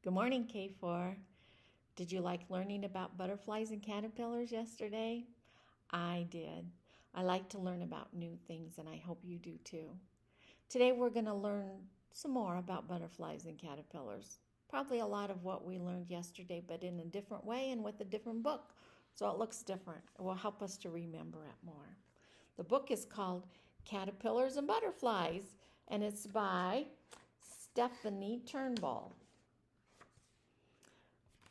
Good morning, K4. Did you like learning about butterflies and caterpillars yesterday? I did. I like to learn about new things, and I hope you do too. Today we're going to learn some more about butterflies and caterpillars. Probably a lot of what we learned yesterday, but in a different way and with a different book. So it looks different. It will help us to remember it more. The book is called Caterpillars and Butterflies, and it's by Stephanie Turnbull.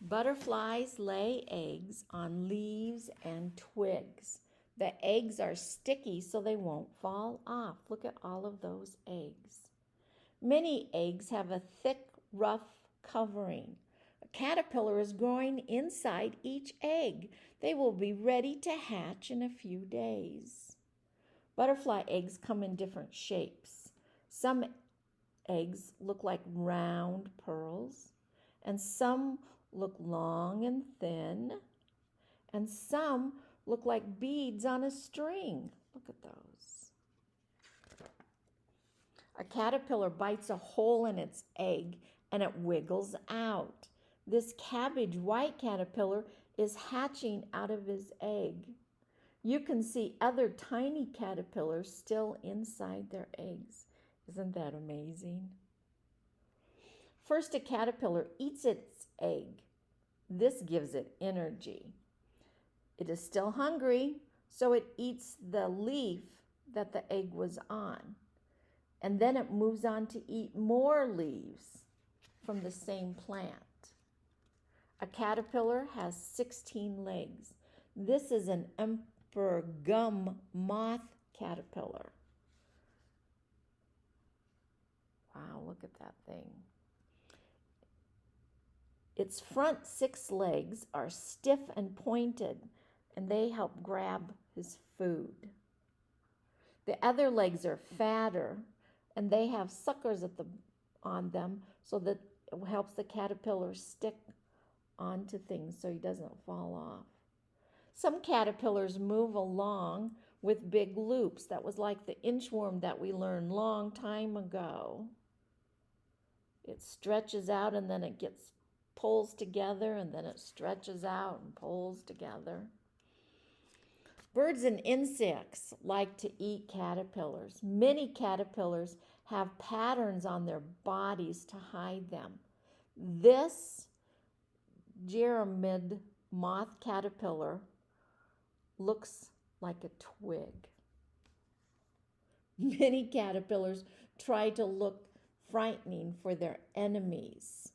Butterflies lay eggs on leaves and twigs. The eggs are sticky so they won't fall off. Look at all of those eggs. Many eggs have a thick, rough covering. A caterpillar is growing inside each egg. They will be ready to hatch in a few days. Butterfly eggs come in different shapes. Some eggs look like round pearls, and some look long and thin, and some look like beads on a string. Look at those. A caterpillar bites a hole in its egg and it wiggles out. This cabbage white caterpillar is hatching out of his egg. You can see other tiny caterpillars still inside their eggs. Isn't that amazing? First, a caterpillar eats its egg. This gives it energy. It is still hungry, so it eats the leaf that the egg was on. And then it moves on to eat more leaves from the same plant. A caterpillar has 16 legs. This is an emperor gum moth caterpillar. Wow, look at that thing. Its front 6 legs are stiff and pointed, and they help grab his food. The other legs are fatter, and they have suckers on them so that it helps the caterpillar stick onto things so he doesn't fall off. Some caterpillars move along with big loops. That was like the inchworm that we learned long time ago. It stretches out and then it pulls together, and then it stretches out and pulls together. Birds and insects like to eat caterpillars. Many caterpillars have patterns on their bodies to hide them. This Geramid moth caterpillar looks like a twig. Many caterpillars try to look frightening for their enemies.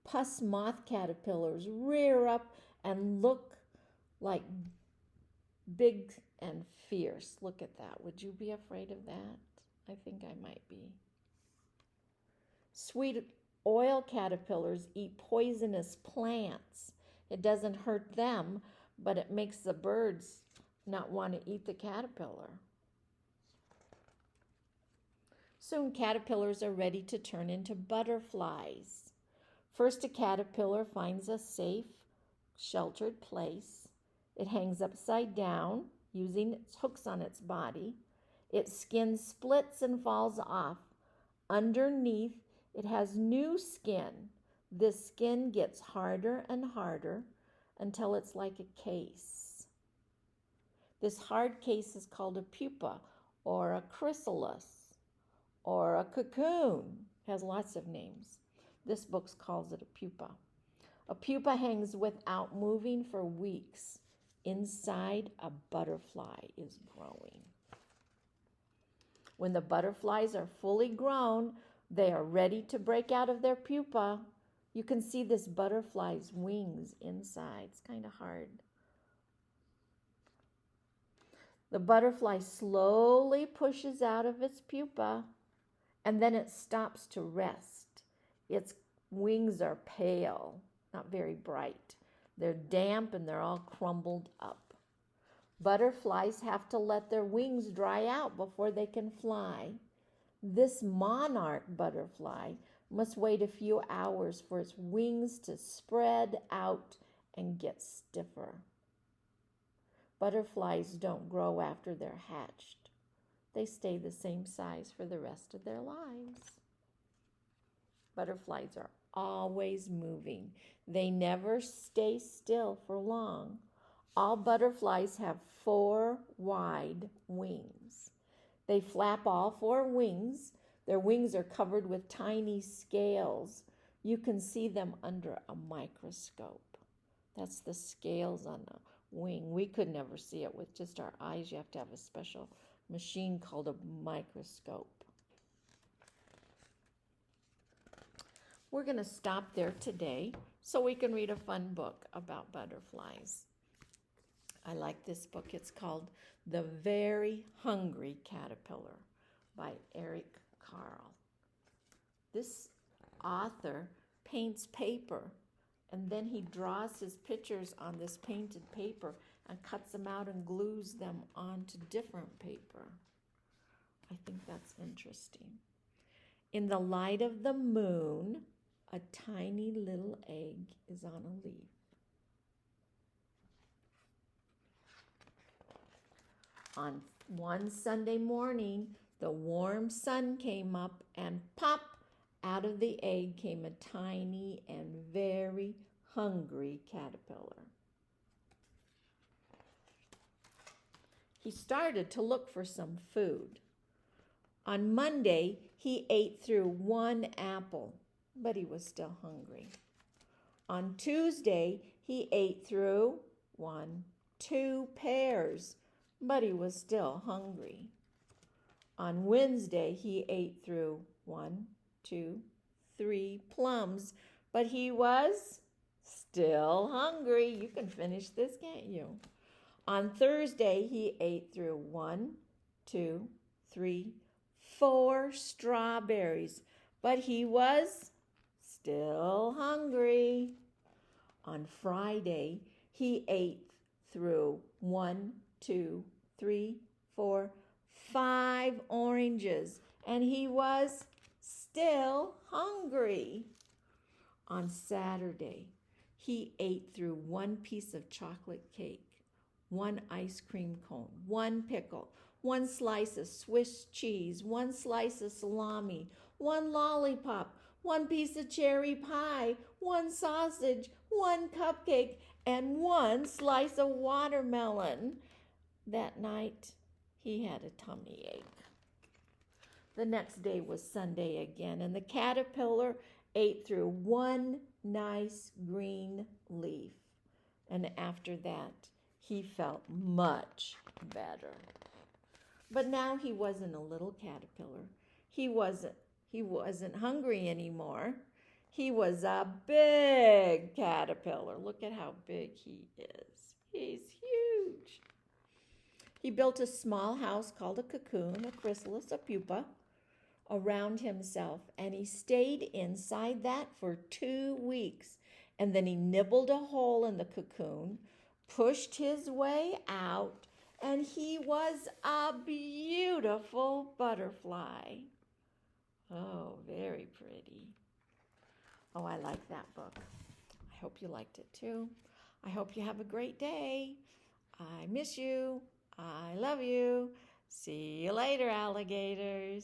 Puss moth caterpillars rear up and look like big and fierce. Look at that. Would you be afraid of that? I think I might be. Sweet oil caterpillars eat poisonous plants. It doesn't hurt them, but it makes the birds not want to eat the caterpillar. Soon caterpillars are ready to turn into butterflies. First, a caterpillar finds a safe, sheltered place. It hangs upside down, using its hooks on its body. Its skin splits and falls off. Underneath, it has new skin. This skin gets harder and harder until it's like a case. This hard case is called a pupa, or a chrysalis, or a cocoon. It has lots of names. This book calls it a pupa. A pupa hangs without moving for weeks. Inside, a butterfly is growing. When the butterflies are fully grown, they are ready to break out of their pupa. You can see this butterfly's wings inside. It's kind of hard. The butterfly slowly pushes out of its pupa, and then it stops to rest. Its wings are pale, not very bright. They're damp and they're all crumbled up. Butterflies have to let their wings dry out before they can fly. This monarch butterfly must wait a few hours for its wings to spread out and get stiffer. Butterflies don't grow after they're hatched. They stay the same size for the rest of their lives. Butterflies are always moving. They never stay still for long. All butterflies have 4 wide wings. They flap all 4 wings. Their wings are covered with tiny scales. You can see them under a microscope. That's the scales on the wing. We could never see it with just our eyes. You have to have a special machine called a microscope. We're going to stop there today so we can read a fun book about butterflies. I like this book. It's called The Very Hungry Caterpillar by Eric Carle. This author paints paper, and then he draws his pictures on this painted paper and cuts them out and glues them onto different paper. I think that's interesting. In the light of the moon, a tiny little egg is on a leaf. On one Sunday morning, the warm sun came up, and pop, out of the egg came a tiny and very hungry caterpillar. He started to look for some food. On Monday, he ate through 1 apple, but he was still hungry. On Tuesday, he ate through 2 pears, but he was still hungry. On Wednesday, he ate through 3 plums, but he was still hungry. You can finish this, can't you? On Thursday, he ate through 4 strawberries, but he was still hungry. On Friday, he ate through 5 oranges, and he was still hungry. On Saturday, he ate through 1 piece of chocolate cake, 1 ice cream cone, 1 pickle, 1 slice of Swiss cheese, 1 slice of salami, 1 lollipop, 1 piece of cherry pie, 1 sausage, 1 cupcake, and 1 slice of watermelon. That night, he had a tummy ache. The next day was Sunday again, and the caterpillar ate through 1 nice green leaf. And after that, he felt much better. But now he wasn't a little caterpillar. He wasn't hungry anymore. He was a big caterpillar. Look at how big he is. He's huge. He built a small house called a cocoon, a chrysalis, a pupa, around himself, and he stayed inside that for 2 weeks. And then he nibbled a hole in the cocoon, pushed his way out, and he was a beautiful butterfly. Oh, very pretty. Oh, I like that book. I hope you liked it too. I hope you have a great day. I miss you. I love you. See you later, alligators.